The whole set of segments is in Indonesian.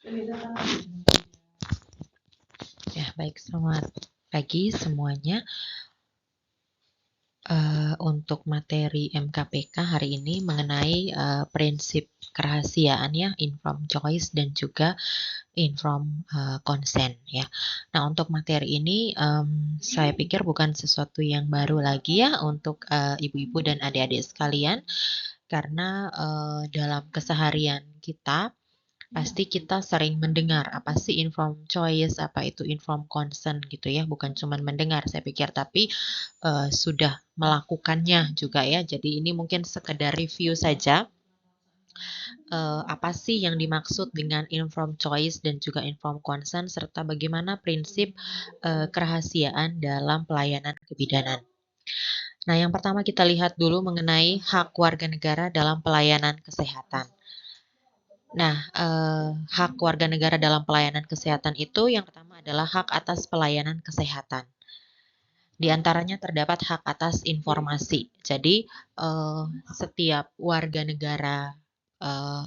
Ya, baik, selamat pagi semuanya. Untuk materi MKPK hari ini mengenai prinsip kerahasiaan ya, informed choice dan juga informed consent ya. Nah, untuk materi ini saya pikir bukan sesuatu yang baru lagi ya untuk ibu-ibu dan adik-adik sekalian, karena dalam keseharian kita pasti kita sering mendengar apa sih informed choice, apa itu informed consent gitu ya, bukan cuma mendengar saya pikir, tapi sudah melakukannya juga ya. Jadi ini mungkin sekedar review saja, apa sih yang dimaksud dengan informed choice dan juga informed consent, serta bagaimana prinsip kerahasiaan dalam pelayanan kebidanan. Nah, yang pertama kita lihat dulu mengenai hak warga negara dalam pelayanan kesehatan. Nah, hak warga negara dalam pelayanan kesehatan itu yang pertama adalah hak atas pelayanan kesehatan. Di antaranya terdapat hak atas informasi. Jadi, setiap warga negara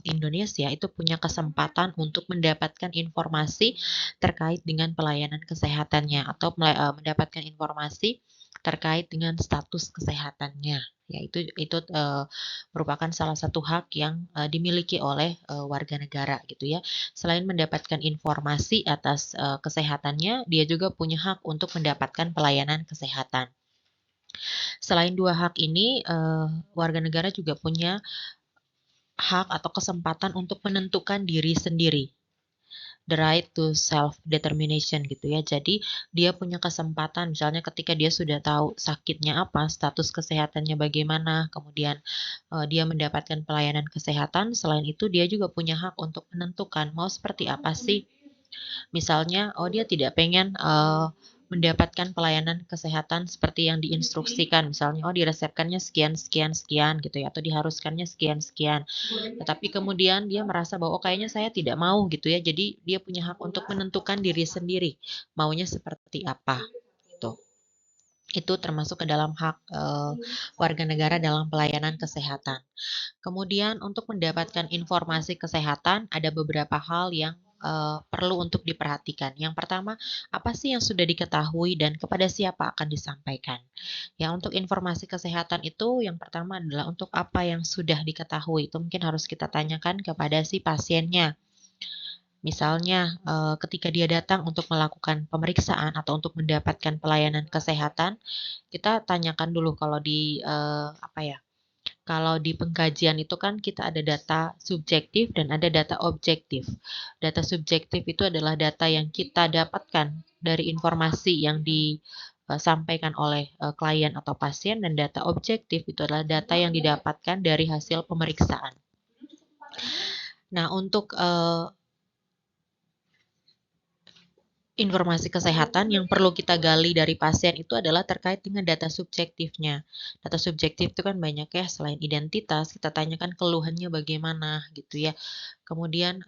Indonesia itu punya kesempatan untuk mendapatkan informasi terkait dengan pelayanan kesehatannya atau mendapatkan informasi terkait dengan status kesehatannya. Ya, itu merupakan salah satu hak yang dimiliki oleh warga negara gitu ya. Selain mendapatkan informasi atas kesehatannya, dia juga punya hak untuk mendapatkan pelayanan kesehatan. Selain dua hak ini, warga negara juga punya hak atau kesempatan untuk menentukan diri sendiri. The right to self-determination gitu ya. Jadi dia punya kesempatan misalnya ketika dia sudah tahu sakitnya apa, status kesehatannya bagaimana, kemudian dia mendapatkan pelayanan kesehatan, selain itu dia juga punya hak untuk menentukan mau seperti apa sih. Misalnya, dia tidak pengen mendapatkan pelayanan kesehatan seperti yang diinstruksikan, misalnya, diresepkannya sekian, sekian, sekian gitu ya, atau diharuskannya sekian, sekian. Tetapi kemudian dia merasa bahwa, kayaknya saya tidak mau gitu ya, jadi dia punya hak untuk menentukan diri sendiri, maunya seperti apa, gitu. Itu termasuk ke dalam hak warga negara dalam pelayanan kesehatan. Kemudian untuk mendapatkan informasi kesehatan ada beberapa hal yang perlu untuk diperhatikan. Yang pertama, apa sih yang sudah diketahui dan kepada siapa akan disampaikan? Ya, untuk informasi kesehatan itu yang pertama adalah untuk apa yang sudah diketahui. Itu mungkin harus kita tanyakan kepada si pasiennya. Misalnya, ketika dia datang untuk melakukan pemeriksaan atau untuk mendapatkan pelayanan kesehatan, kita tanyakan dulu kalau di kalau di pengkajian itu kan kita ada data subjektif dan ada data objektif. Data subjektif itu adalah data yang kita dapatkan dari informasi yang disampaikan oleh klien atau pasien, dan data objektif itu adalah data yang didapatkan dari hasil pemeriksaan. Nah, untuk informasi kesehatan yang perlu kita gali dari pasien itu adalah terkait dengan data subjektifnya. Data subjektif itu kan banyak ya, selain identitas, kita tanyakan keluhannya bagaimana gitu ya. Kemudian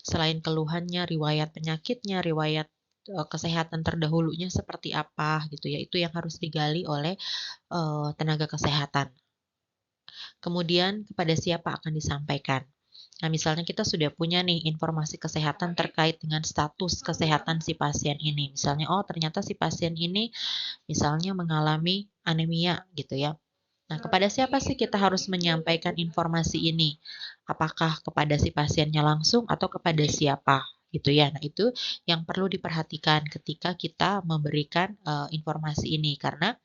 selain keluhannya, riwayat penyakitnya, riwayat kesehatan terdahulunya seperti apa gitu ya. Itu yang harus digali oleh tenaga kesehatan. Kemudian kepada siapa akan disampaikan. Nah, misalnya kita sudah punya nih informasi kesehatan terkait dengan status kesehatan si pasien ini. Misalnya, ternyata si pasien ini misalnya mengalami anemia gitu ya. Nah, kepada siapa sih kita harus menyampaikan informasi ini? Apakah kepada si pasiennya langsung atau kepada siapa? Gitu ya. Nah, itu yang perlu diperhatikan ketika kita memberikan informasi ini, karena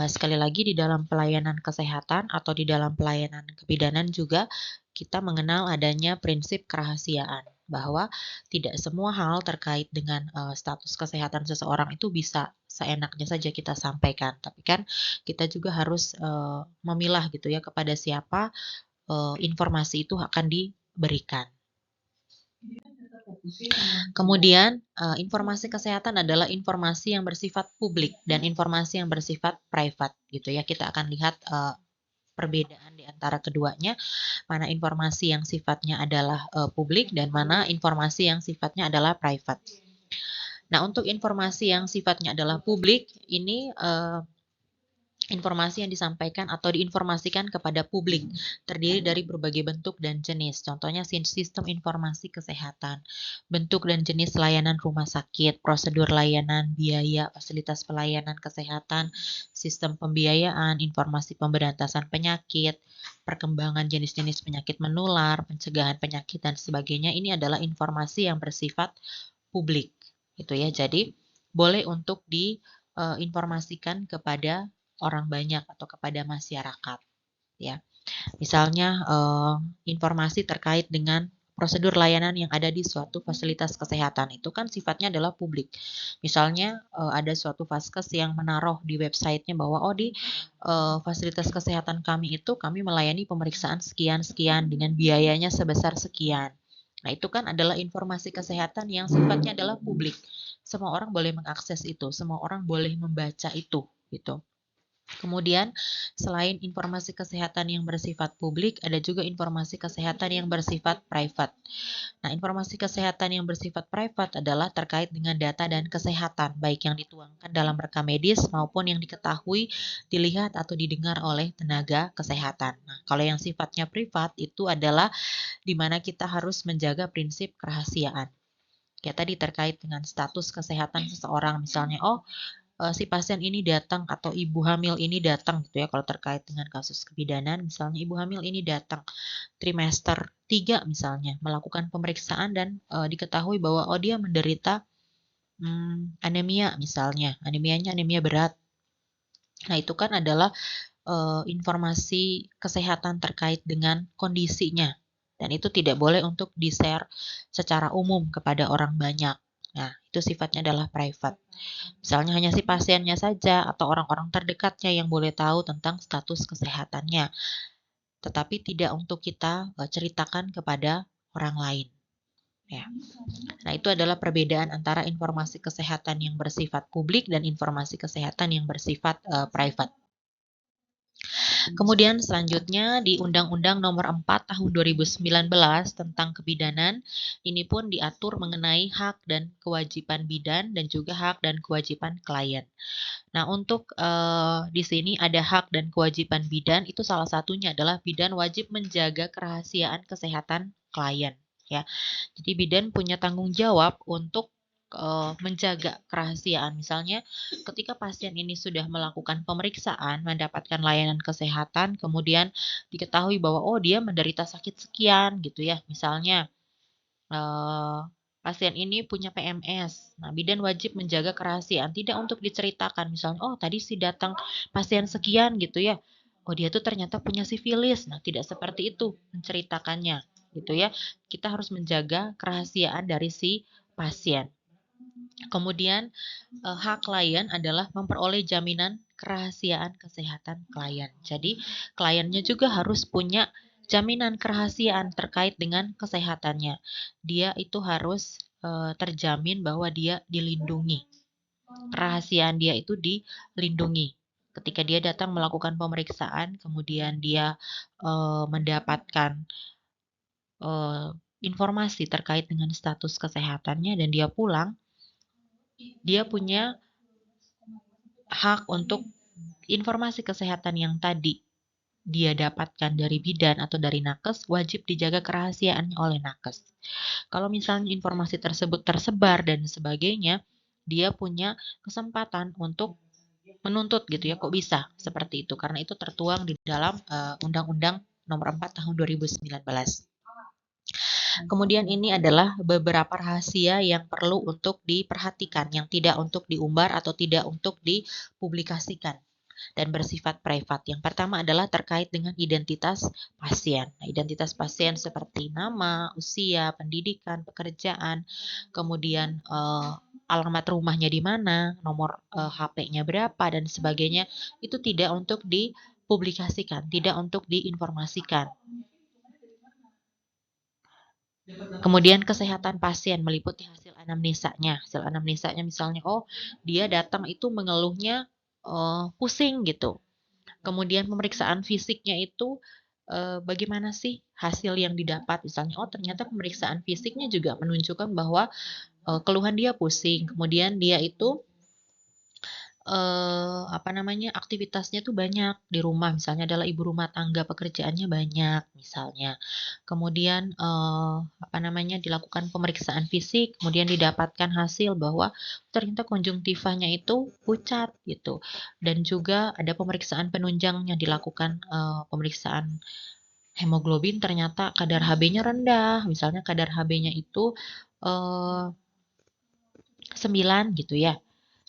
sekali lagi di dalam pelayanan kesehatan atau di dalam pelayanan kebidanan juga kita mengenal adanya prinsip kerahasiaan, bahwa tidak semua hal terkait dengan status kesehatan seseorang itu bisa seenaknya saja kita sampaikan. Tapi kan kita juga harus memilah gitu ya kepada siapa informasi itu akan diberikan. Kemudian, informasi kesehatan adalah informasi yang bersifat publik dan informasi yang bersifat private gitu ya. Kita akan lihat perbedaan di antara keduanya, mana informasi yang sifatnya adalah publik dan mana informasi yang sifatnya adalah private. Nah, untuk informasi yang sifatnya adalah publik ini informasi yang disampaikan atau diinformasikan kepada publik terdiri dari berbagai bentuk dan jenis. Contohnya sistem informasi kesehatan, bentuk dan jenis layanan rumah sakit, prosedur layanan, biaya, fasilitas pelayanan kesehatan, sistem pembiayaan, informasi pemberantasan penyakit, perkembangan jenis-jenis penyakit menular, pencegahan penyakit dan sebagainya. Ini adalah informasi yang bersifat publik, gitu ya. Jadi boleh untuk diinformasikan kepada orang banyak atau kepada masyarakat, ya. Misalnya, informasi terkait dengan prosedur layanan yang ada di suatu fasilitas kesehatan, itu kan sifatnya adalah publik. Misalnya, ada suatu vaskes yang menaruh di website-nya bahwa, "Oh, di, fasilitas kesehatan kami itu, kami melayani pemeriksaan sekian-sekian dengan biayanya sebesar sekian." Nah, itu kan adalah informasi kesehatan yang sifatnya adalah publik. Semua orang boleh mengakses itu, semua orang boleh membaca itu, gitu. Kemudian, selain informasi kesehatan yang bersifat publik, ada juga informasi kesehatan yang bersifat private. Nah, informasi kesehatan yang bersifat private adalah terkait dengan data dan kesehatan, baik yang dituangkan dalam rekam medis maupun yang diketahui, dilihat, atau didengar oleh tenaga kesehatan. Nah, kalau yang sifatnya privat itu adalah di mana kita harus menjaga prinsip kerahasiaan. Kayak tadi terkait dengan status kesehatan seseorang, misalnya, oh, si pasien ini datang atau ibu hamil ini datang gitu ya, kalau terkait dengan kasus kebidanan, misalnya ibu hamil ini datang trimester 3 misalnya, melakukan pemeriksaan dan, diketahui bahwa, oh, dia menderita, anemia misalnya, anemianya anemia berat. Nah, itu kan adalah, informasi kesehatan terkait dengan kondisinya, dan itu tidak boleh untuk di-share secara umum kepada orang banyak. Nah, itu sifatnya adalah private. Misalnya hanya si pasiennya saja atau orang-orang terdekatnya yang boleh tahu tentang status kesehatannya, tetapi tidak untuk kita, ceritakan kepada orang lain, ya. Nah, itu adalah perbedaan antara informasi kesehatan yang bersifat publik dan informasi kesehatan yang bersifat, private. Kemudian selanjutnya di Undang-Undang Nomor 4 Tahun 2019 tentang Kebidanan, ini pun diatur mengenai hak dan kewajiban bidan dan juga hak dan kewajiban klien. Nah, untuk, di sini ada hak dan kewajiban bidan, itu salah satunya adalah bidan wajib menjaga kerahasiaan kesehatan klien, ya. Jadi bidan punya tanggung jawab untuk, menjaga kerahasiaan. Misalnya ketika pasien ini sudah melakukan pemeriksaan, mendapatkan layanan kesehatan, kemudian diketahui bahwa, oh, dia menderita sakit sekian gitu ya, misalnya Eee, pasien ini punya PMS. Nah, bidan wajib menjaga kerahasiaan, tidak untuk diceritakan. Misalnya, "Oh, tadi sih datang pasien sekian," gitu ya. "Oh, dia tuh ternyata punya sifilis." Nah, tidak seperti itu menceritakannya, gitu ya. Kita harus menjaga kerahasiaan dari si pasien. Kemudian, hak klien adalah memperoleh jaminan kerahasiaan kesehatan klien. Jadi, kliennya juga harus punya jaminan kerahasiaan terkait dengan kesehatannya. Dia itu harus, terjamin bahwa dia dilindungi. Kerahasiaan dia itu dilindungi. Ketika dia datang melakukan pemeriksaan, kemudian dia, mendapatkan, eee, informasi terkait dengan status kesehatannya dan dia pulang, dia punya hak untuk informasi kesehatan yang tadi dia dapatkan dari bidan atau dari nakes wajib dijaga kerahasiaannya oleh nakes. Kalau misalnya informasi tersebut tersebar dan sebagainya, dia punya kesempatan untuk menuntut gitu ya, kok bisa seperti itu? Karena itu tertuang di dalam Undang-Undang Nomor 4 Tahun 2019. Kemudian ini adalah beberapa rahasia yang perlu untuk diperhatikan, yang tidak untuk diumbar atau tidak untuk dipublikasikan dan bersifat privat. Yang pertama adalah terkait dengan identitas pasien. Nah, identitas pasien seperti nama, usia, pendidikan, pekerjaan, kemudian alamat rumahnya di mana, nomor HP-nya berapa dan sebagainya, itu tidak untuk dipublikasikan, tidak untuk diinformasikan. Kemudian kesehatan pasien meliputi hasil anamnesanya. Hasil anamnesanya misalnya, oh, dia datang itu mengeluhnya pusing gitu. Kemudian pemeriksaan fisiknya itu bagaimana sih hasil yang didapat? Misalnya, oh, ternyata pemeriksaan fisiknya juga menunjukkan bahwa keluhan dia pusing. Kemudian dia itu aktivitasnya tuh banyak di rumah, misalnya adalah ibu rumah tangga, pekerjaannya banyak misalnya. Kemudian, dilakukan pemeriksaan fisik, kemudian didapatkan hasil bahwa ternyata konjungtivanya itu pucat gitu. Dan juga ada pemeriksaan penunjang yang dilakukan, pemeriksaan hemoglobin ternyata kadar Hb-nya rendah, misalnya kadar Hb-nya itu, eee, 9 gitu ya.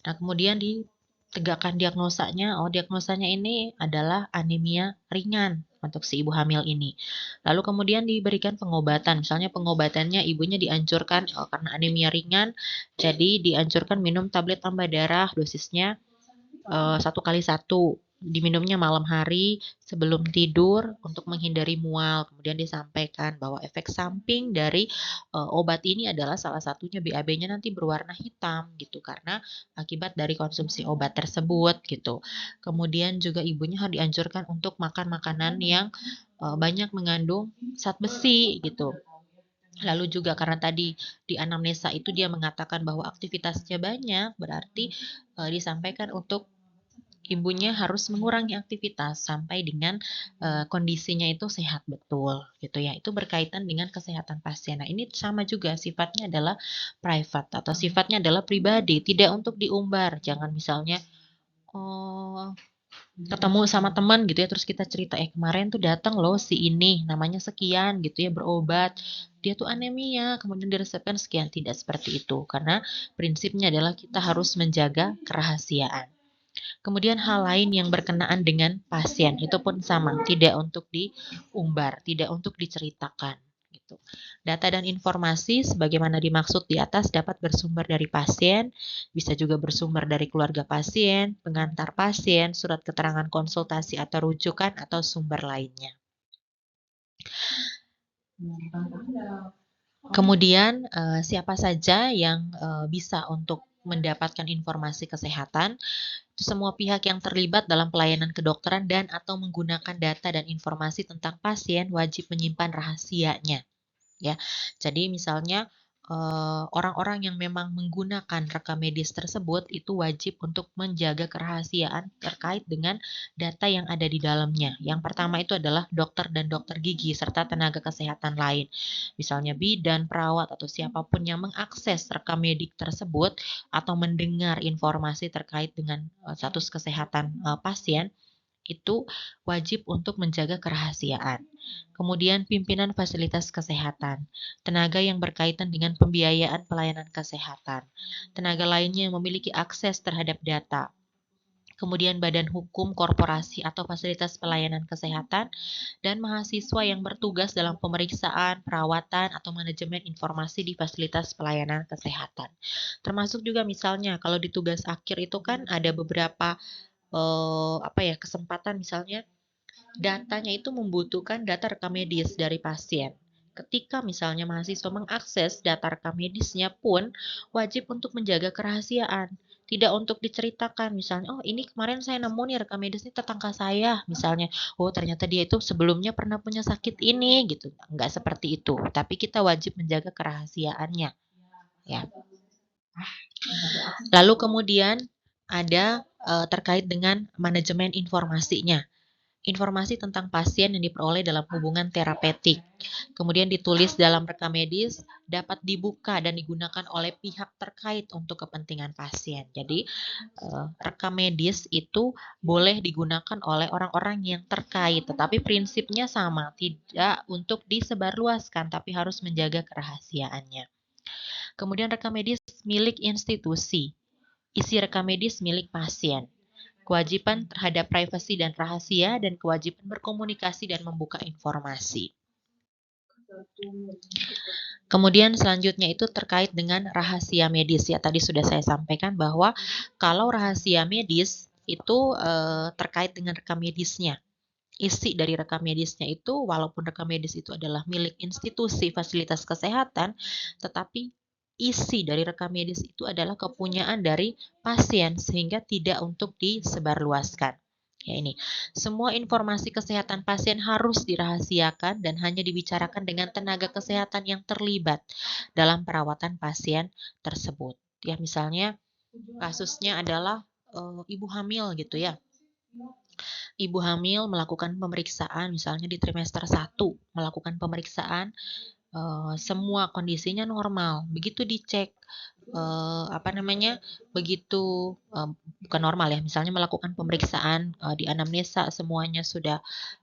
Nah, kemudian ditegakkan diagnosanya, oh diagnosanya ini adalah anemia ringan untuk si ibu hamil ini. Lalu kemudian diberikan pengobatan, misalnya pengobatannya ibunya dianjurkan, karena anemia ringan, jadi dianjurkan minum tablet tambah darah dosisnya 1 kali 1, diminumnya malam hari sebelum tidur untuk menghindari mual. Kemudian disampaikan bahwa efek samping dari, obat ini adalah salah satunya BAB-nya nanti berwarna hitam gitu, karena akibat dari konsumsi obat tersebut gitu. Kemudian juga ibunya dianjurkan untuk makan makanan yang, banyak mengandung zat besi gitu. Lalu juga karena tadi di anamnesa itu dia mengatakan bahwa aktivitasnya banyak, berarti, disampaikan untuk ibunya harus mengurangi aktivitas sampai dengan, kondisinya itu sehat betul gitu ya. Itu berkaitan dengan kesehatan pasien. Nah, ini sama juga sifatnya adalah private atau sifatnya adalah pribadi, tidak untuk diumbar. Jangan misalnya, oh, ketemu sama teman gitu ya, terus kita cerita, "Eh, kemarin tuh datang loh si ini, namanya sekian," gitu ya, berobat. Dia tuh anemia, kemudian diresepkan sekian. Tidak seperti itu, karena prinsipnya adalah kita harus menjaga kerahasiaan. Kemudian hal lain yang berkenaan dengan pasien, itu pun sama, tidak untuk diumbar, tidak untuk diceritakan, gitu. Data dan informasi sebagaimana dimaksud di atas dapat bersumber dari pasien, bisa juga bersumber dari keluarga pasien, pengantar pasien, surat keterangan konsultasi atau rujukan, atau sumber lainnya. Kemudian, siapa saja yang, bisa untuk mendapatkan informasi kesehatan? Itu semua pihak yang terlibat dalam pelayanan kedokteran dan atau menggunakan data dan informasi tentang pasien wajib menyimpan rahasianya. Ya, jadi misalnya, orang-orang yang memang menggunakan rekam medis tersebut itu wajib untuk menjaga kerahasiaan terkait dengan data yang ada di dalamnya. Yang pertama itu adalah dokter dan dokter gigi serta tenaga kesehatan lain. Misalnya bidan, perawat, atau siapapun yang mengakses rekam medik tersebut atau mendengar informasi terkait dengan, status kesehatan, pasien, itu wajib untuk menjaga kerahasiaan. Kemudian pimpinan fasilitas kesehatan, tenaga yang berkaitan dengan pembiayaan pelayanan kesehatan, tenaga lainnya yang memiliki akses terhadap data, kemudian badan hukum korporasi atau fasilitas pelayanan kesehatan, dan mahasiswa yang bertugas dalam pemeriksaan, perawatan, atau manajemen informasi di fasilitas pelayanan kesehatan. Termasuk juga misalnya kalau di tugas akhir itu kan ada beberapa kesempatan misalnya datanya itu membutuhkan data rekam medis dari pasien. Ketika misalnya mahasiswa mengakses data rekam medisnya pun wajib untuk menjaga kerahasiaan. Tidak untuk diceritakan misalnya, "Oh ini kemarin saya nemu nih rekam medisnya tetangga saya," misalnya, "Oh ternyata dia itu sebelumnya pernah punya sakit ini," gitu. Enggak seperti itu, tapi kita wajib menjaga kerahasiaannya, ya. Lalu kemudian ada, terkait dengan manajemen informasinya. Informasi tentang pasien yang diperoleh dalam hubungan terapeutik, kemudian ditulis dalam rekam medis, dapat dibuka dan digunakan oleh pihak terkait untuk kepentingan pasien. Jadi, rekam medis itu boleh digunakan oleh orang-orang yang terkait, tetapi prinsipnya sama, tidak untuk disebarluaskan, tapi harus menjaga kerahasiaannya. Kemudian rekam medis milik institusi, isi rekam medis milik pasien. Kewajiban terhadap privasi dan rahasia, dan kewajiban berkomunikasi dan membuka informasi. Kemudian selanjutnya itu terkait dengan rahasia medis ya. Tadi sudah saya sampaikan bahwa kalau rahasia medis itu terkait dengan rekam medisnya. Isi dari rekam medisnya itu walaupun rekam medis itu adalah milik institusi fasilitas kesehatan, tetapi isi dari rekam medis itu adalah kepunyaan dari pasien sehingga tidak untuk disebarluaskan. Ya ini, semua informasi kesehatan pasien harus dirahasiakan dan hanya dibicarakan dengan tenaga kesehatan yang terlibat dalam perawatan pasien tersebut. Ya misalnya kasusnya adalah ibu hamil gitu ya. Ibu hamil melakukan pemeriksaan misalnya di trimester 1 melakukan pemeriksaan, semua kondisinya normal. Begitu dicek, apa namanya, begitu, bukan normal ya, misalnya melakukan pemeriksaan, di anamnesa semuanya sudah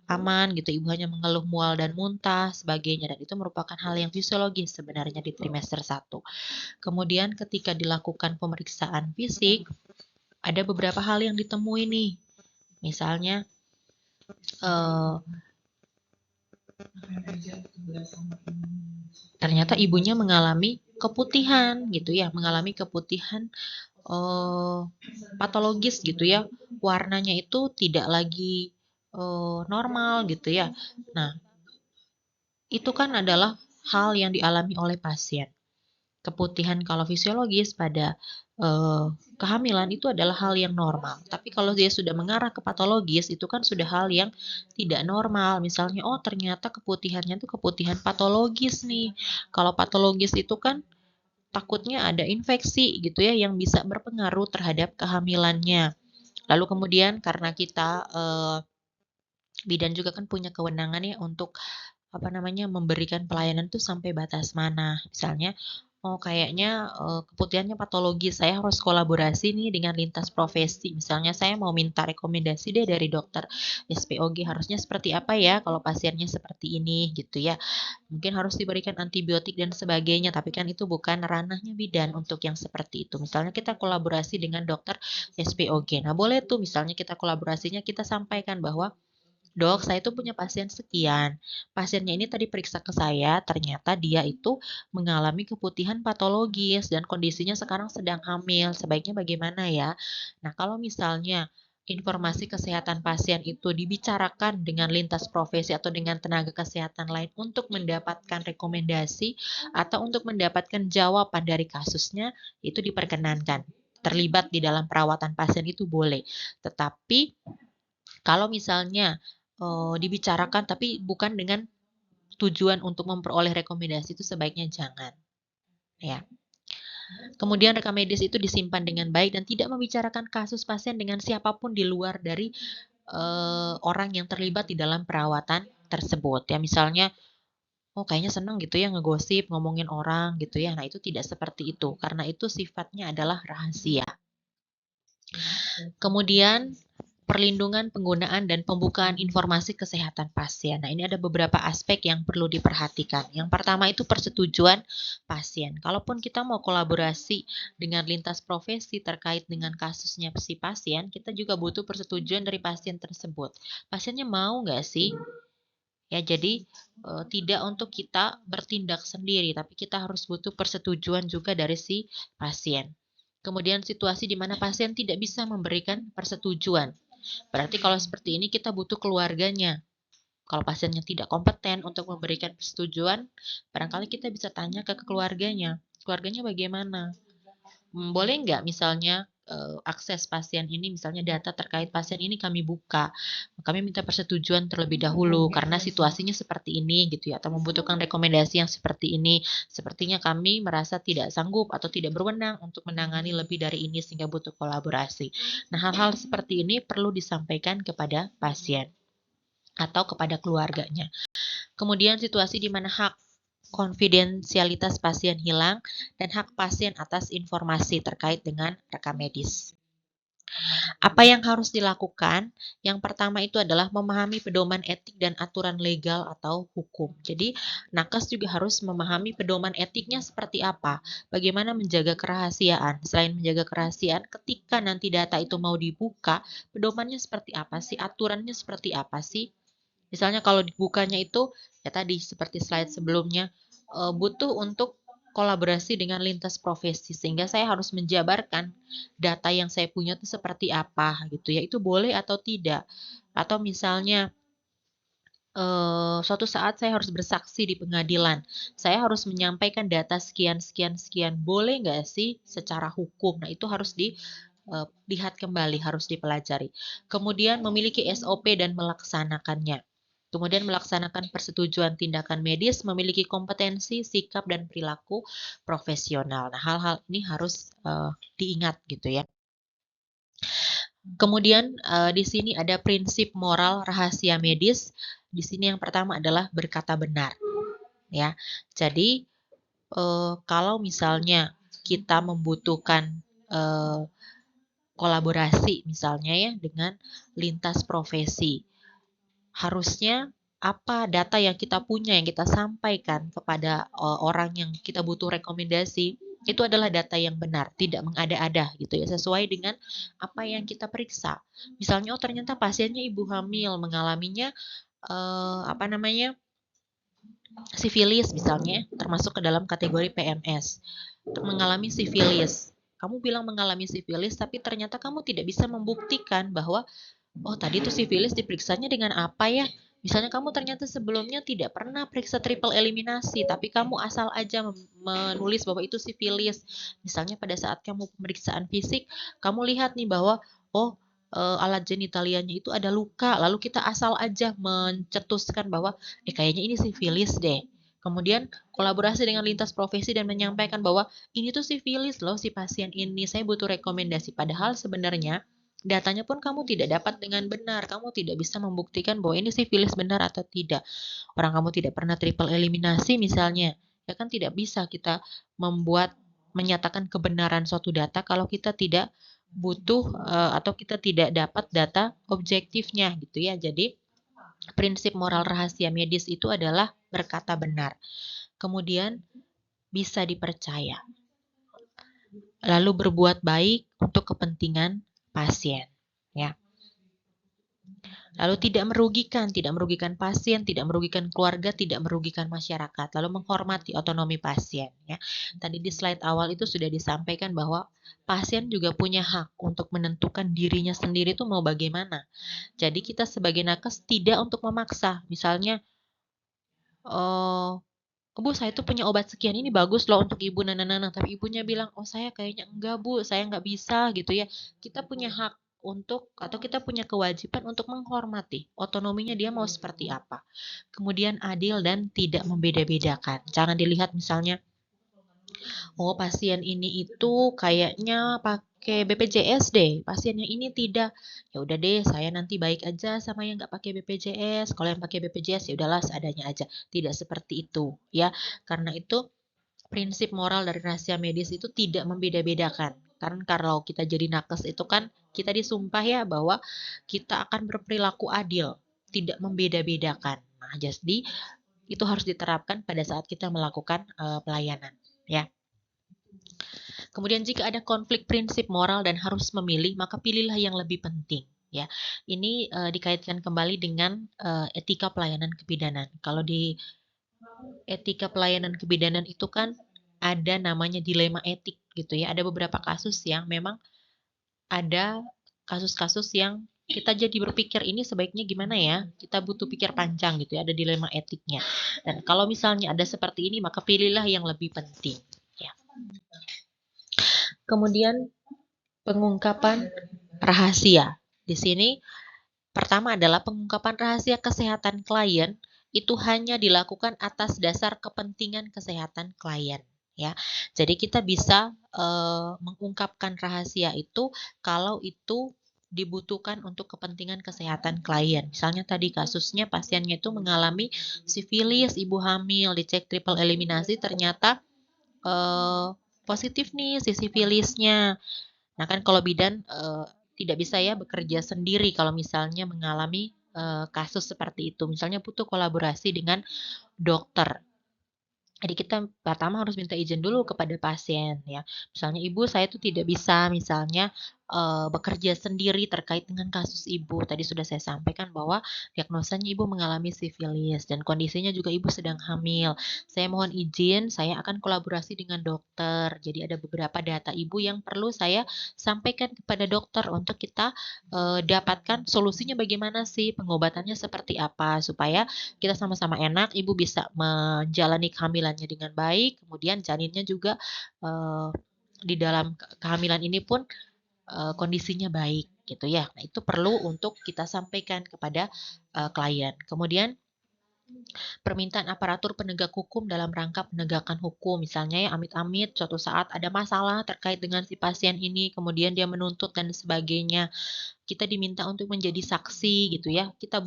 aman gitu, ibu hanya mengeluh mual dan muntah sebagainya, dan itu merupakan hal yang fisiologis sebenarnya di trimester 1. Kemudian ketika dilakukan pemeriksaan fisik, ada beberapa hal yang ditemui nih. Misalnya, eee, ternyata ibunya mengalami keputihan gitu ya, mengalami keputihan, eee, patologis gitu ya, warnanya itu tidak lagi, normal gitu ya. Nah, itu kan adalah hal yang dialami oleh pasien. Keputihan kalau fisiologis pada, eee, kehamilan itu adalah hal yang normal. Tapi kalau dia sudah mengarah ke patologis, itu kan sudah hal yang tidak normal. Misalnya, oh ternyata keputihannya itu keputihan patologis nih. Kalau patologis itu kan takutnya ada infeksi gitu ya, yang bisa berpengaruh terhadap kehamilannya. Lalu kemudian karena kita, bidan juga kan punya kewenangan ya untuk apa namanya, memberikan pelayanan tuh sampai batas mana. Misalnya, oh kayaknya, keputihannya patologis, saya harus kolaborasi nih dengan lintas profesi. Misalnya saya mau minta rekomendasi deh dari dokter SPOG, harusnya seperti apa ya kalau pasiennya seperti ini, gitu ya. Mungkin harus diberikan antibiotik dan sebagainya, tapi kan itu bukan ranahnya bidan untuk yang seperti itu. Misalnya kita kolaborasi dengan dokter SPOG. Nah, boleh tuh misalnya kita kolaborasinya kita sampaikan bahwa, "Dok, saya itu punya pasien sekian. Pasiennya ini tadi periksa ke saya, ternyata dia itu mengalami keputihan patologis dan kondisinya sekarang sedang hamil. Sebaiknya bagaimana ya?" Nah, kalau misalnya informasi kesehatan pasien itu dibicarakan dengan lintas profesi atau dengan tenaga kesehatan lain untuk mendapatkan rekomendasi atau untuk mendapatkan jawaban dari kasusnya, itu diperkenankan. Terlibat di dalam perawatan pasien itu boleh. Tetapi kalau misalnya, dibicarakan tapi bukan dengan tujuan untuk memperoleh rekomendasi itu sebaiknya jangan, ya. Kemudian rekam medis itu disimpan dengan baik dan tidak membicarakan kasus pasien dengan siapapun di luar dari, orang yang terlibat di dalam perawatan tersebut, ya. Misalnya, oh kayaknya seneng gitu ya ngegosip, ngomongin orang gitu ya. Nah itu tidak seperti itu, karena itu sifatnya adalah rahasia. Kemudian perlindungan, penggunaan, dan pembukaan informasi kesehatan pasien. Nah, ini ada beberapa aspek yang perlu diperhatikan. Yang pertama itu persetujuan pasien. Kalaupun kita mau kolaborasi dengan lintas profesi terkait dengan kasusnya si pasien, kita juga butuh persetujuan dari pasien tersebut. Pasiennya mau nggak sih? Ya, jadi tidak untuk kita bertindak sendiri, tapi kita harus butuh persetujuan juga dari si pasien. Kemudian situasi di mana pasien tidak bisa memberikan persetujuan. Berarti kalau seperti ini kita butuh keluarganya. Kalau pasiennya tidak kompeten untuk memberikan persetujuan, barangkali kita bisa tanya ke keluarganya. Keluarganya bagaimana? Boleh nggak misalnya, akses pasien ini, misalnya data terkait pasien ini kami buka. Kami minta persetujuan terlebih dahulu karena situasinya seperti ini gitu ya, atau membutuhkan rekomendasi yang seperti ini. Sepertinya kami merasa tidak sanggup atau tidak berwenang untuk menangani lebih dari ini sehingga butuh kolaborasi. Nah, hal-hal seperti ini perlu disampaikan kepada pasien atau kepada keluarganya. Kemudian situasi di mana hak konfidensialitas pasien hilang dan hak pasien atas informasi terkait dengan rekam medis. Apa yang harus dilakukan? Yang pertama itu adalah memahami pedoman etik dan aturan legal atau hukum. Jadi, nakes juga harus memahami pedoman etiknya seperti apa, bagaimana menjaga kerahasiaan. Selain menjaga kerahasiaan, ketika nanti data itu mau dibuka, pedomannya seperti apa sih, aturannya seperti apa sih? Misalnya kalau dibukanya itu, ya tadi seperti slide sebelumnya, butuh untuk kolaborasi dengan lintas profesi, sehingga saya harus menjabarkan data yang saya punya itu seperti apa gitu ya, itu boleh atau tidak. Atau misalnya, suatu saat saya harus bersaksi di pengadilan, saya harus menyampaikan data sekian sekian sekian, boleh nggak sih secara hukum? Nah itu harus lihat kembali, harus dipelajari. Kemudian memiliki SOP dan melaksanakannya. Kemudian melaksanakan persetujuan tindakan medis, memiliki kompetensi, sikap, dan perilaku profesional. Nah, hal-hal ini harus diingat gitu ya. Kemudian, di sini ada prinsip moral rahasia medis. Di sini yang pertama adalah berkata benar, ya. Jadi, kalau misalnya kita membutuhkan, eee, kolaborasi misalnya ya dengan lintas profesi, harusnya apa data yang kita punya, yang kita sampaikan kepada, orang yang kita butuh rekomendasi, itu adalah data yang benar, tidak mengada-ada gitu ya, sesuai dengan apa yang kita periksa. Misalnya, oh ternyata pasiennya ibu hamil, mengalaminya, apa namanya, sifilis misalnya, termasuk ke dalam kategori PMS, mengalami sifilis. Kamu bilang mengalami sifilis, tapi ternyata kamu tidak bisa membuktikan bahwa oh, tadi tuh sifilis diperiksanya dengan apa ya? Misalnya kamu ternyata sebelumnya tidak pernah periksa triple eliminasi, tapi kamu asal aja menulis bahwa itu sifilis. Misalnya pada saat kamu pemeriksaan fisik, kamu lihat nih bahwa, oh, alat genitalianya itu ada luka, lalu kita asal aja mencetuskan bahwa, kayaknya ini sifilis deh. Kemudian kolaborasi dengan lintas profesi dan menyampaikan bahwa, "Ini tuh sifilis loh si pasien ini, saya butuh rekomendasi." Padahal sebenarnya datanya pun kamu tidak dapat dengan benar, kamu tidak bisa membuktikan bahwa ini sifilis benar atau tidak. Orang kamu tidak pernah triple eliminasi misalnya, ya kan tidak bisa kita menyatakan kebenaran suatu data kalau kita tidak butuh, atau kita tidak dapat data objektifnya gitu ya. Jadi, prinsip moral rahasia medis itu adalah berkata benar, kemudian bisa dipercaya, lalu berbuat baik untuk kepentingan pasien, ya. Lalu tidak merugikan pasien, tidak merugikan keluarga, tidak merugikan masyarakat, lalu menghormati otonomi pasien, ya. Tadi di slide awal itu sudah disampaikan bahwa pasien juga punya hak untuk menentukan dirinya sendiri itu mau bagaimana. Jadi kita sebagai nakes tidak untuk memaksa, misalnya, eee, "Bu, saya tuh punya obat sekian ini bagus loh untuk ibu tapi ibunya bilang, "Oh saya kayaknya enggak Bu, saya nggak bisa," gitu ya. Kita punya hak untuk atau kita punya kewajiban untuk menghormati otonominya dia mau seperti apa. Kemudian adil dan tidak membeda-bedakan. Jangan dilihat misalnya, oh pasien ini itu kayaknya pakai BPJS deh, pasien yang ini tidak. Ya udah deh, saya nanti baik aja sama yang nggak pakai BPJS. Kalau yang pakai BPJS ya udahlah seadanya aja. Tidak seperti itu, ya. Karena itu prinsip moral dari rahasia medis itu tidak membeda-bedakan. Kan kalau kita jadi nakes itu kan kita disumpah ya bahwa kita akan berperilaku adil, tidak membeda-bedakan. Nah, jadi itu harus diterapkan pada saat kita melakukan pelayanan, ya. Kemudian jika ada konflik prinsip moral dan harus memilih, maka pilihlah yang lebih penting, ya. Ini dikaitkan kembali dengan etika pelayanan kebidanan. Kalau di etika pelayanan kebidanan itu kan ada namanya dilema etik gitu ya. Ada beberapa kasus yang memang ada kasus-kasus yang kita jadi berpikir ini sebaiknya gimana ya? Kita butuh pikir panjang gitu ya, ada dilema etiknya. Dan kalau misalnya ada seperti ini, maka pilihlah yang lebih penting. Ya. Kemudian pengungkapan rahasia. Di sini pertama adalah pengungkapan rahasia kesehatan klien itu hanya dilakukan atas dasar kepentingan kesehatan klien, ya. Jadi kita bisa mengungkapkan rahasia itu kalau itu dibutuhkan untuk kepentingan kesehatan klien. Misalnya tadi kasusnya pasiennya itu mengalami sifilis, ibu hamil, dicek triple eliminasi ternyata eh, positif nih si sifilisnya. Nah, kan kalau bidan, tidak bisa ya bekerja sendiri kalau misalnya mengalami, kasus seperti itu. Misalnya butuh kolaborasi dengan dokter. Jadi kita pertama harus minta izin dulu kepada pasien ya. Misalnya, "Ibu, saya tuh tidak bisa misalnya, bekerja sendiri terkait dengan kasus Ibu. Tadi sudah saya sampaikan bahwa diagnosanya Ibu mengalami sifilis dan kondisinya juga Ibu sedang hamil. Saya mohon izin, saya akan kolaborasi dengan dokter. Jadi ada beberapa data Ibu yang perlu saya sampaikan kepada dokter untuk kita, dapatkan solusinya bagaimana sih, pengobatannya seperti apa, supaya kita sama-sama enak, ibu bisa menjalani kehamilannya dengan baik, kemudian janinnya juga, eee, di dalam kehamilan ini pun, kondisinya baik gitu ya. Nah itu perlu untuk kita sampaikan kepada, klien. Kemudian permintaan aparatur penegak hukum dalam rangka penegakan hukum. Misalnya ya amit-amit suatu saat ada masalah terkait dengan si pasien ini, kemudian dia menuntut dan sebagainya. Kita diminta untuk menjadi saksi gitu ya. Kita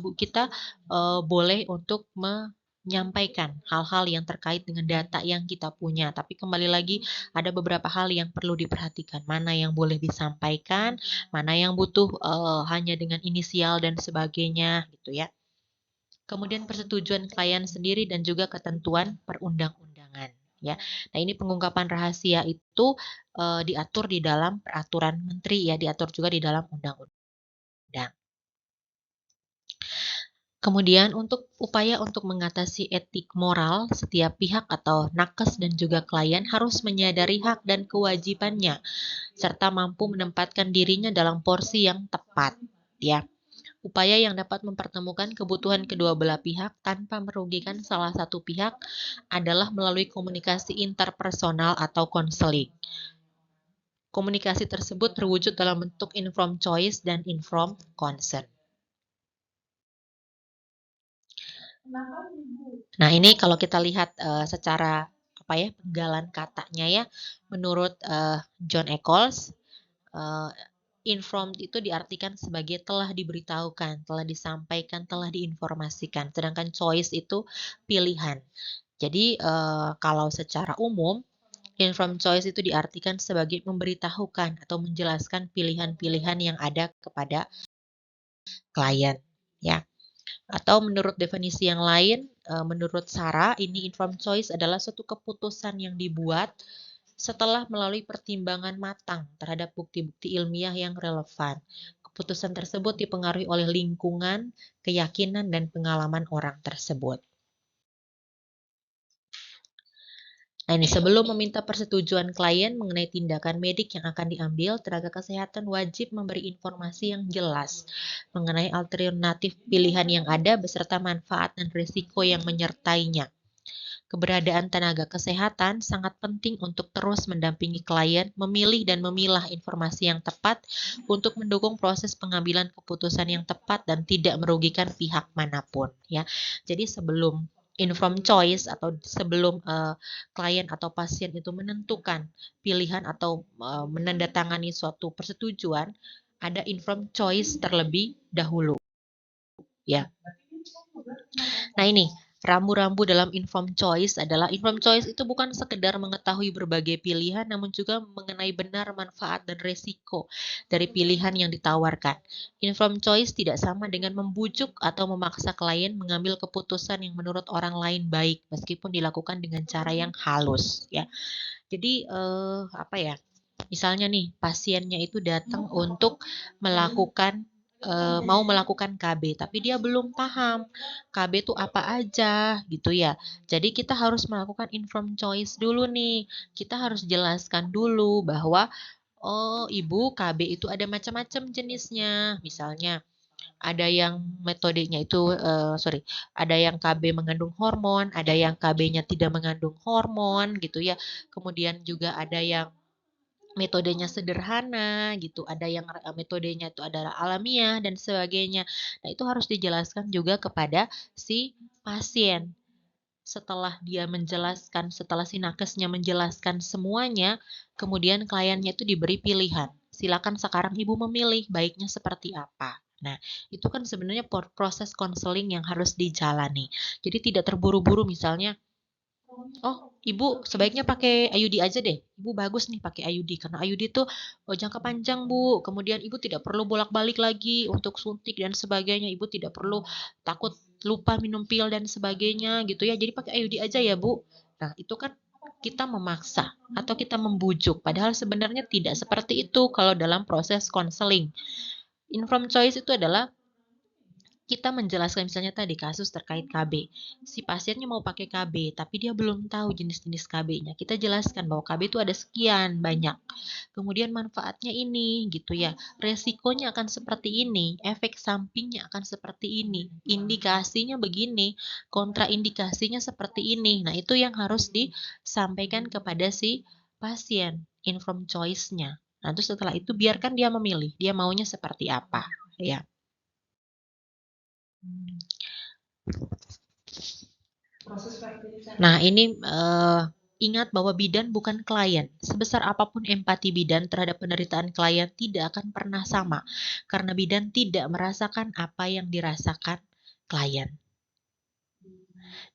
boleh untuk menyampaikan hal-hal yang terkait dengan data yang kita punya. Tapi kembali lagi ada beberapa hal yang perlu diperhatikan. Mana yang boleh disampaikan, mana yang butuh hanya dengan inisial dan sebagainya gitu ya. Kemudian persetujuan klien sendiri dan juga ketentuan perundang-undangan ya. Nah, ini pengungkapan rahasia itu diatur di dalam peraturan menteri ya, diatur juga di dalam undang-undang. Kemudian untuk upaya untuk mengatasi etik moral, setiap pihak atau nakes dan juga klien harus menyadari hak dan kewajibannya serta mampu menempatkan dirinya dalam porsi yang tepat ya. Upaya yang dapat mempertemukan kebutuhan kedua belah pihak tanpa merugikan salah satu pihak adalah melalui komunikasi interpersonal atau konseling. Komunikasi tersebut terwujud dalam bentuk informed choice dan informed consent. Nah, ini kalau kita lihat secara penggalan katanya ya, menurut John Eccles, informed itu diartikan sebagai telah diberitahukan, telah disampaikan, telah diinformasikan. Sedangkan choice itu pilihan. Jadi kalau secara umum, informed choice itu diartikan sebagai memberitahukan atau menjelaskan pilihan-pilihan yang ada kepada klien, ya. Atau menurut definisi yang lain, menurut Sarah, ini informed choice adalah suatu keputusan yang dibuat setelah melalui pertimbangan matang terhadap bukti-bukti ilmiah yang relevan. Keputusan tersebut dipengaruhi oleh lingkungan, keyakinan, dan pengalaman orang tersebut. Nah, ini sebelum meminta persetujuan klien mengenai tindakan medik yang akan diambil, tenaga kesehatan wajib memberi informasi yang jelas mengenai alternatif pilihan yang ada beserta manfaat dan risiko yang menyertainya. Keberadaan tenaga kesehatan sangat penting untuk terus mendampingi klien, memilih dan memilah informasi yang tepat untuk mendukung proses pengambilan keputusan yang tepat dan tidak merugikan pihak manapun. Ya, jadi sebelum informed choice atau sebelum klien atau pasien itu menentukan pilihan atau menandatangani suatu persetujuan, ada informed choice terlebih dahulu. Ya. Nah, ini rambu-rambu dalam informed choice adalah informed choice itu bukan sekedar mengetahui berbagai pilihan, namun juga mengenai benar manfaat dan resiko dari pilihan yang ditawarkan. Informed choice tidak sama dengan membujuk atau memaksa klien mengambil keputusan yang menurut orang lain baik, meskipun dilakukan dengan cara yang halus, ya. Jadi, misalnya nih, pasiennya itu datang untuk mau melakukan KB, tapi dia belum paham KB itu apa aja gitu ya. Jadi kita harus melakukan informed choice dulu nih. Kita harus jelaskan dulu bahwa oh Ibu KB itu ada macam-macam jenisnya. Misalnya ada yang metodenya itu, ada yang KB mengandung hormon, ada yang KB-nya tidak mengandung hormon gitu ya. Kemudian juga ada yang metodenya sederhana gitu, ada yang metodenya itu adalah alamiah dan sebagainya. Nah, itu harus dijelaskan juga kepada si pasien. Setelah dia menjelaskan, setelah si nakesnya menjelaskan semuanya, kemudian kliennya itu diberi pilihan. Silakan sekarang Ibu memilih baiknya seperti apa. Nah, itu kan sebenarnya proses konseling yang harus dijalani. Jadi tidak terburu-buru misalnya, oh, Ibu sebaiknya pakai IUD aja deh. Ibu bagus nih pakai IUD karena IUD itu jangka panjang, Bu. Kemudian Ibu tidak perlu bolak-balik lagi untuk suntik dan sebagainya. Ibu tidak perlu takut lupa minum pil dan sebagainya gitu ya. Jadi pakai IUD aja ya, Bu. Nah, itu kan kita memaksa atau kita membujuk. Padahal sebenarnya tidak seperti itu kalau dalam proses konseling. Informed choice itu adalah kita menjelaskan misalnya tadi kasus terkait KB. Si pasiennya mau pakai KB, tapi dia belum tahu jenis-jenis KB-nya. Kita jelaskan bahwa KB itu ada sekian banyak. Kemudian manfaatnya ini gitu ya. Resikonya akan seperti ini, efek sampingnya akan seperti ini, indikasinya begini, kontraindikasinya seperti ini. Nah, itu yang harus disampaikan kepada si pasien, informed choice-nya. Nah, terus setelah itu biarkan dia memilih, dia maunya seperti apa, ya. Nah, ini ingat bahwa bidan bukan klien. Sebesar apapun empati bidan terhadap penderitaan klien tidak akan pernah sama, karena bidan tidak merasakan apa yang dirasakan klien.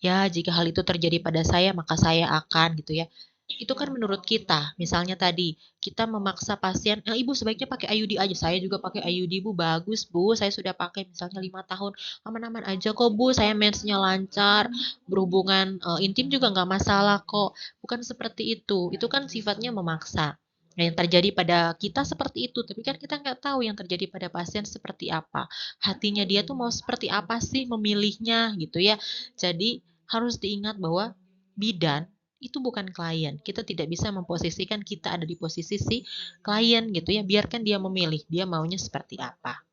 Ya, jika hal itu terjadi pada saya, maka saya akan gitu ya. Itu kan menurut kita. Misalnya tadi, kita memaksa pasien, Ibu sebaiknya pakai IUD aja. Saya juga pakai IUD, Bu. Bagus, Bu. Saya sudah pakai misalnya 5 tahun. Aman-aman aja kok, Bu. Saya mensnya lancar. Berhubungan intim juga nggak masalah kok. Bukan seperti itu. Itu kan sifatnya memaksa. Nah, yang terjadi pada kita seperti itu, tapi kan kita nggak tahu yang terjadi pada pasien seperti apa. Hatinya dia tuh mau seperti apa sih memilihnya gitu ya. Jadi harus diingat bahwa bidan itu bukan klien. Kita tidak bisa memposisikan kita ada di posisi si klien gitu ya. Biarkan dia memilih, dia maunya seperti apa.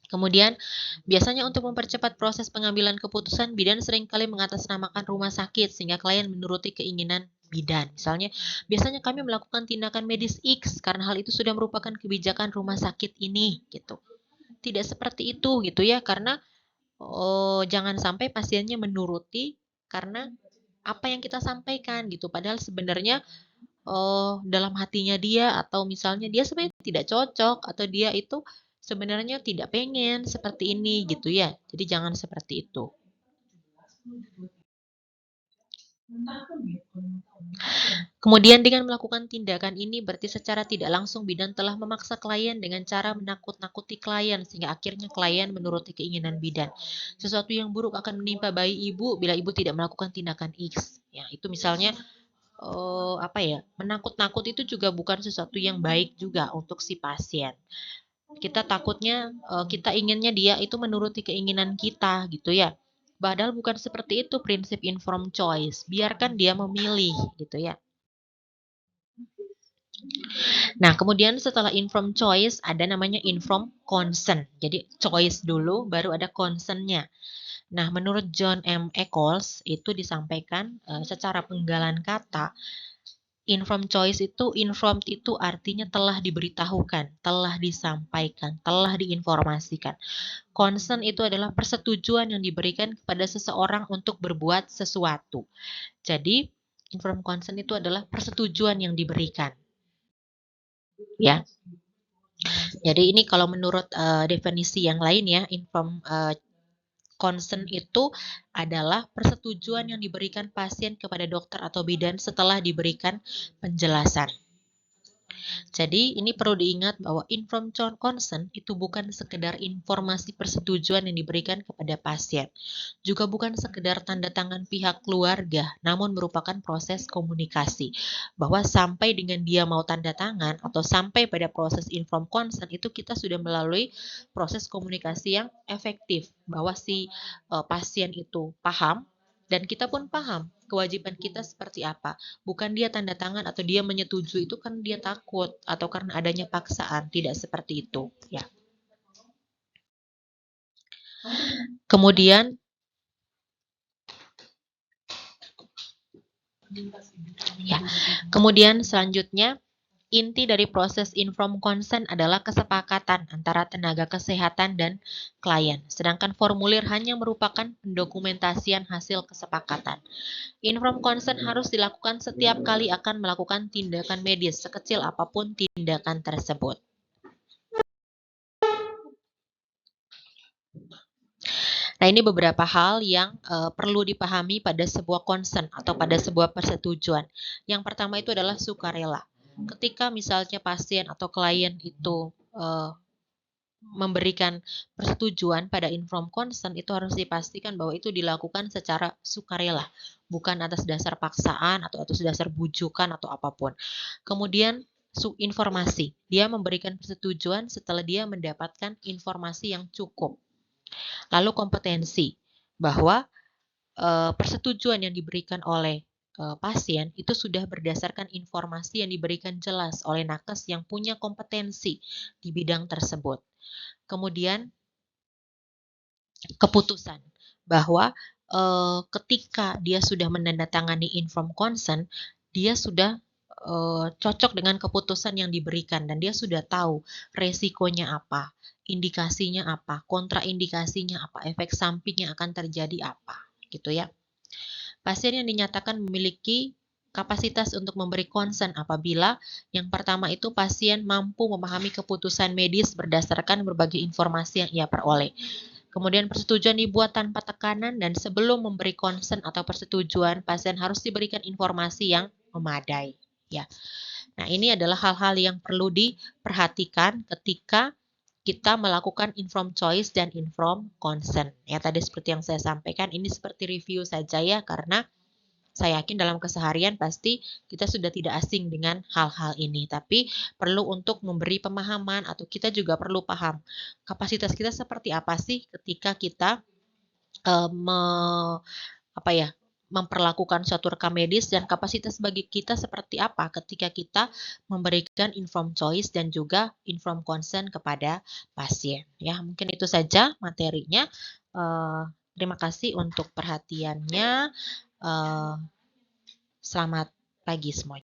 Kemudian, biasanya untuk mempercepat proses pengambilan keputusan, bidan seringkali mengatasnamakan rumah sakit sehingga klien menuruti keinginan bidan. Misalnya, biasanya kami melakukan tindakan medis X karena hal itu sudah merupakan kebijakan rumah sakit ini gitu. Tidak seperti itu gitu ya, karena jangan sampai pasiennya menuruti karena apa yang kita sampaikan gitu. Padahal sebenarnya dalam hatinya dia atau misalnya dia sebenarnya tidak cocok atau dia itu sebenarnya tidak pengen seperti ini gitu ya. Jadi jangan seperti itu. Kemudian dengan melakukan tindakan ini berarti secara tidak langsung bidan telah memaksa klien dengan cara menakut-nakuti klien sehingga akhirnya klien menuruti keinginan bidan. Sesuatu yang buruk akan menimpa bayi ibu bila ibu tidak melakukan tindakan X. Ya, itu misalnya menakut-nakut itu juga bukan sesuatu yang baik juga untuk si pasien. Kita takutnya kita inginnya dia itu menuruti keinginan kita gitu ya. Padahal bukan seperti itu prinsip informed choice. Biarkan dia memilih gitu ya. Nah, kemudian setelah informed choice ada namanya informed consent. Jadi choice dulu baru ada consent-nya. Nah, menurut John M. Eccles itu disampaikan secara penggalan kata informed choice informed itu artinya telah diberitahukan, telah disampaikan, telah diinformasikan. Consent itu adalah persetujuan yang diberikan kepada seseorang untuk berbuat sesuatu. Jadi, informed consent itu adalah persetujuan yang diberikan. Ya. Jadi ini kalau menurut definisi yang lain ya, informed consent itu adalah persetujuan yang diberikan pasien kepada dokter atau bidan setelah diberikan penjelasan. Jadi ini perlu diingat bahwa informed consent itu bukan sekedar informasi persetujuan yang diberikan kepada pasien. Juga bukan sekedar tanda tangan pihak keluarga, namun merupakan proses komunikasi. Bahwa sampai dengan dia mau tanda tangan atau sampai pada proses informed consent itu kita sudah melalui proses komunikasi yang efektif. Bahwa si pasien itu paham dan kita pun paham kewajiban kita seperti apa. Bukan dia tanda tangan atau dia menyetujui itu kan dia takut atau karena adanya paksaan, tidak seperti itu, ya. Kemudian selanjutnya inti dari proses informed consent adalah kesepakatan antara tenaga kesehatan dan klien. Sedangkan formulir hanya merupakan pendokumentasian hasil kesepakatan. Informed consent harus dilakukan setiap kali akan melakukan tindakan medis, sekecil apapun tindakan tersebut. Nah, ini beberapa hal yang perlu dipahami pada sebuah consent atau pada sebuah persetujuan. Yang pertama itu adalah sukarela. Ketika misalnya pasien atau klien itu memberikan persetujuan pada informed consent, itu harus dipastikan bahwa itu dilakukan secara sukarela, bukan atas dasar paksaan atau atas dasar bujukan atau apapun. Kemudian informasi, dia memberikan persetujuan setelah dia mendapatkan informasi yang cukup. Lalu kompetensi, bahwa persetujuan yang diberikan oleh pasien itu sudah berdasarkan informasi yang diberikan jelas oleh nakes yang punya kompetensi di bidang tersebut. Kemudian keputusan, bahwa ketika dia sudah menandatangani informed consent, dia sudah cocok dengan keputusan yang diberikan dan dia sudah tahu resikonya apa, indikasinya apa, kontraindikasinya apa, efek samping yang akan terjadi apa, gitu ya. pasien yang dinyatakan memiliki kapasitas untuk memberi konsen apabila yang pertama itu pasien mampu memahami keputusan medis berdasarkan berbagai informasi yang ia peroleh. Kemudian persetujuan dibuat tanpa tekanan dan sebelum memberi konsen atau persetujuan, pasien harus diberikan informasi yang memadai. Ya. Nah, ini adalah hal-hal yang perlu diperhatikan ketika kita melakukan informed choice dan informed consent. Ya, tadi seperti yang saya sampaikan, ini seperti review saja ya, karena saya yakin dalam keseharian pasti kita sudah tidak asing dengan hal-hal ini, tapi perlu untuk memberi pemahaman atau kita juga perlu paham kapasitas kita seperti apa sih ketika kita eh, me, apa ya memperlakukan suatu rekam medis dan kapasitas bagi kita seperti apa ketika kita memberikan informed choice dan juga informed consent kepada pasien. Ya, mungkin itu saja materinya. Terima kasih untuk perhatiannya. Eh, Selamat pagi semuanya.